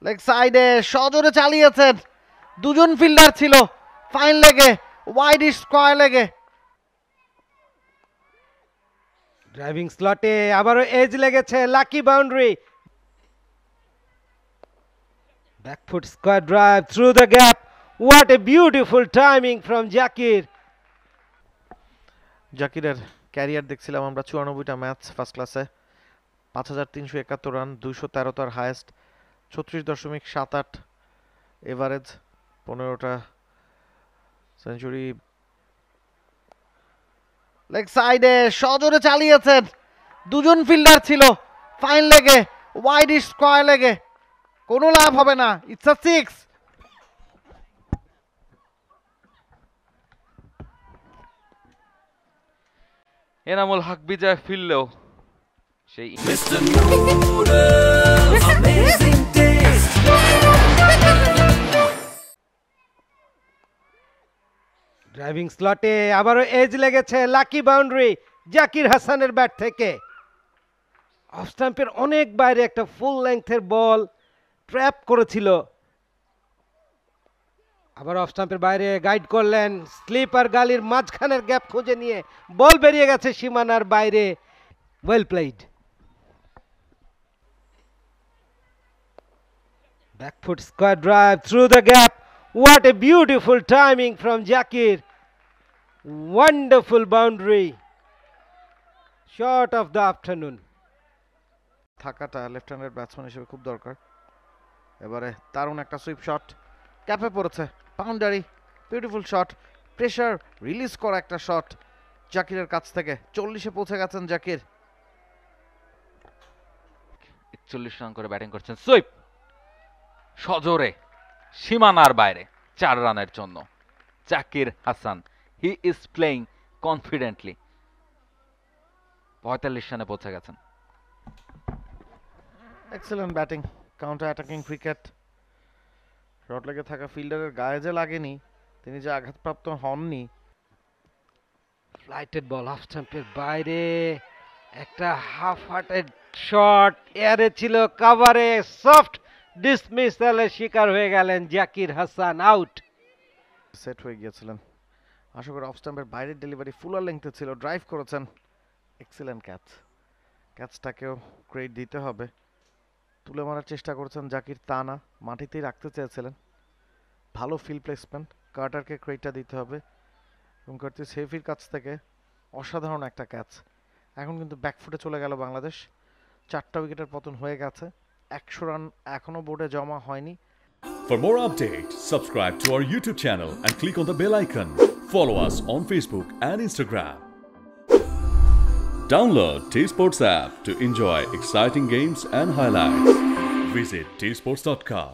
Leg সাইডে সজোরে চালিয়েছেন, দুজন ফিল্ডার ছিল, ফাইন লেগে ওয়াইড স্কয়ার লেগে। ড্রাইভিং স্লটে আবারও এজ লেগেছে, lucky boundary. Back foot square drive through the gap, what a beautiful timing from Zakir. জাকিরের ক্যারিয়ার দেখছিলাম আমরা 94টা ম্যাচ ফার্স্ট ক্লাসে, 5371 রান, 213 তার হায়েস্ট, 36.78 এভারেজ, 15টা সেঞ্চুরি। লেগ সাইডে সজোরে চালিয়েছেন, দুজন ফিল্ডার ছিল, ফাইন লেগে ওয়াইড স্কয়ার লেগে, কোনো লাভ হবে না, ইটস আ 6। এনামুল হক বিজয় ফিরলেও সেই ড্রাইভিং স্লটে আবারও এজ লেগেছে, লাকি বাউন্ডারি জাকির হাসানের ব্যাট থেকে। অফ স্টাম্পের অনেক বাইরে একটা ফুল লেংথের বল ট্র্যাপ করেছিল। আবার অফ স্টাম্পের বাইরে গাইড করলেন, স্লিপ আর গালির মাঝখানের গ্যাপ খুঁজে নিয়ে বল বেরিয়ে গেছে সীমানার বাইরে। Well played. Back foot square drive through the gap, what a beautiful timing from Zakir. Wonderful boundary, shot of the afternoon. থাকাটা লেফট হ্যান্ডের ব্যাটসম্যান হিসেবে খুব দরকার। এবারে দারুণ একটা সুইপ শট, ক্যাপে পড়েছে, boundary, beautiful shot, pressure release করা একটা শট জাকিরের কাছ থেকে। 40-এ পৌঁছে গেছেন জাকির। 41 রান করে ব্যাটিং করছেন সুইপ, সজোরে সীমানার বাইরে 4 রানের জন্য Zakir Hasan. He is playing confidently. 45 রানে পৌঁছে গেছেন। Excellent batting, counter attacking cricket. Shot লেগে থাকা ফিল্ডারের গায়ে যে লাগেনি, তিনি যে আঘাতপ্রাপ্ত হননি। ফ্লাইটেড বল অফ স্টাম্পের বাইরে, একটা হাফ হার্টেড শট এয়ারে ছিল, কাভারে সফট ডিসমিসালের শিকার হয়ে গেলেন জাকির হাসান, আউট। সেট হয়ে গিয়েছিলেন, আশা করি অফ স্টাম্পের বাইরের ডেলিভারি ফুলার লেংথে ছিল, ড্রাইভ করেছেন। এক্সেলেন্ট ক্যাচ, ক্যাচটাকেও ক্রেডিট দিতে হবে। তুলে মারার চেষ্টা করেছেন জাকির, তা না, মাটিতেই রাখতে চেয়েছিলেন। ভালো ফিল্ড প্লেসমেন্ট, কার্টারকে ক্রেডিটটা দিতে হবে। এবং কার্টিস হেভির কাছ থেকে অসাধারণ একটা ক্যাচ। এখন কিন্তু ব্যাকফুটে চলে গেল বাংলাদেশ, 4টা উইকেটের পতন হয়ে গেছে, 100 রান এখনো বোর্ডে জমা হয়নি। For more updates, subscribe to our YouTube channel and click on the bell icon. Follow us on Facebook and Instagram. Download T-Sports app to enjoy exciting games and highlights. Visit tsports.com.